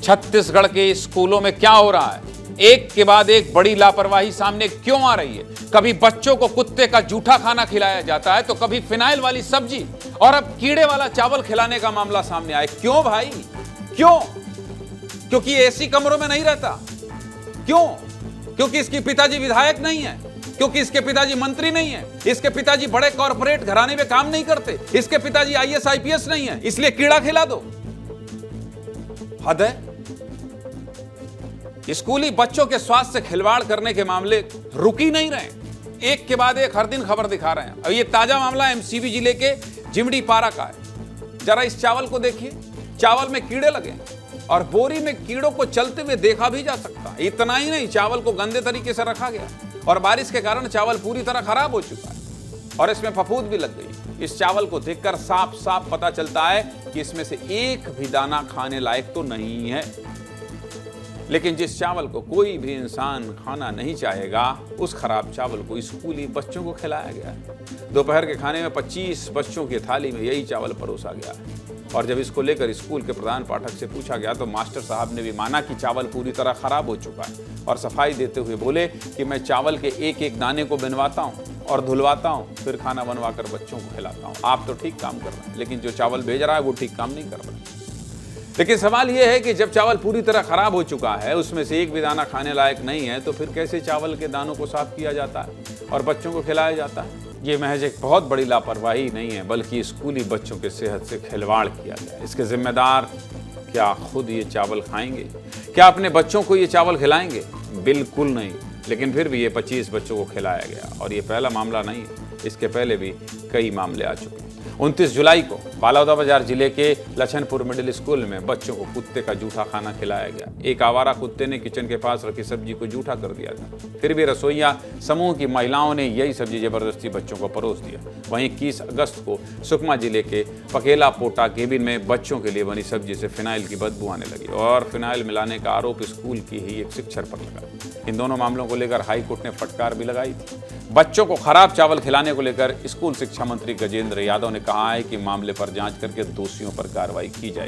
छत्तीसगढ़ के स्कूलों में क्या हो रहा है, एक के बाद एक बड़ी लापरवाही सामने क्यों आ रही है। कभी बच्चों को कुत्ते का जूठा खाना खिलाया जाता है, तो कभी फिनाइल वाली सब्जी, और अब कीड़े वाला चावल खिलाने का मामला सामने आए। क्यों भाई, क्यों? क्योंकि एसी कमरों में नहीं रहता। क्यों? क्योंकि इसके पिताजी विधायक नहीं है, क्योंकि इसके पिताजी मंत्री नहीं है, इसके पिताजी बड़े कॉर्पोरेट घराने में काम नहीं करते, इसके पिताजी आईएएस आईपीएस नहीं है, इसलिए कीड़ा खिला दो। हद है। स्कूली बच्चों के स्वास्थ्य से खिलवाड़ करने के मामले रुक ही नहीं रहे, एक के बाद एक हर दिन खबर दिखा रहे हैं। अब ये ताजा मामला एमसीबी जिले के जिमड़ी पारा का है। जरा इस चावल को देखिए, चावल में कीड़े लगे और बोरी में कीड़ों को चलते हुए देखा भी जा सकता है। इतना ही नहीं, चावल को गंदे तरीके से रखा गया और बारिश के कारण चावल पूरी तरह खराब हो चुका है और इसमें फफूंद भी लग गई। इस चावल को देखकर साफ साफ पता चलता है कि इसमें से एक भी दाना खाने लायक तो नहीं है। लेकिन जिस चावल को कोई भी इंसान खाना नहीं चाहेगा, उस खराब चावल को स्कूली बच्चों को खिलाया गया है। दोपहर के खाने में 25 बच्चों की थाली में यही चावल परोसा गया है और जब इसको लेकर स्कूल के प्रधान पाठक से पूछा गया तो मास्टर साहब ने भी माना कि चावल पूरी तरह खराब हो चुका है और सफाई देते हुए बोले कि मैं चावल के एक एक दाने को बनवाता हूँ और धुलवाता हूँ, फिर खाना बनवाकर बच्चों को खिलाता हूँ। आप तो ठीक काम कर रहे हैं, लेकिन जो चावल भेज रहा है वो ठीक काम नहीं कर रहा है। लेकिन सवाल यह है कि जब चावल पूरी तरह खराब हो चुका है, उसमें से एक भी दाना खाने लायक नहीं है, तो फिर कैसे चावल के दानों को साफ किया जाता है और बच्चों को खिलाया जाता है? ये महज एक बहुत बड़ी लापरवाही नहीं है, बल्कि स्कूली बच्चों के सेहत से खिलवाड़ किया गया। इसके जिम्मेदार क्या खुद ये चावल खाएंगे? क्या अपने बच्चों को ये चावल खिलाएंगे? बिल्कुल नहीं। लेकिन फिर भी ये 25 बच्चों को खिलाया गया और ये पहला मामला नहीं है, इसके पहले भी कई मामले आ चुके हैं। 29 जुलाई को बालाउदाबाजार जिले के लछनपुर मिडिल स्कूल में बच्चों को कुत्ते का जूठा खाना खिलाया गया। एक आवारा कुत्ते ने किचन के पास रखी सब्जी को जूठा कर दिया था। फिर भी रसोइया समूह की महिलाओं ने यही सब्जी जबरदस्ती बच्चों को परोस दिया। वहीं 21 अगस्त को सुकमा जिले के पकेला पोटा केबिन में बच्चों के लिए बनी सब्जी से फिनाइल की बदबू आने लगी और फिनाइल मिलाने का आरोप स्कूल की ही एक शिक्षक पर लगा। इन दोनों मामलों को लेकर हाईकोर्ट ने फटकार भी लगाई थी। बच्चों को खराब चावल खिलाने को लेकर स्कूल शिक्षा मंत्री गजेंद्र यादव ने कहा है कि मामले पर जांच करके दोषियों पर कार्रवाई की जाएगी।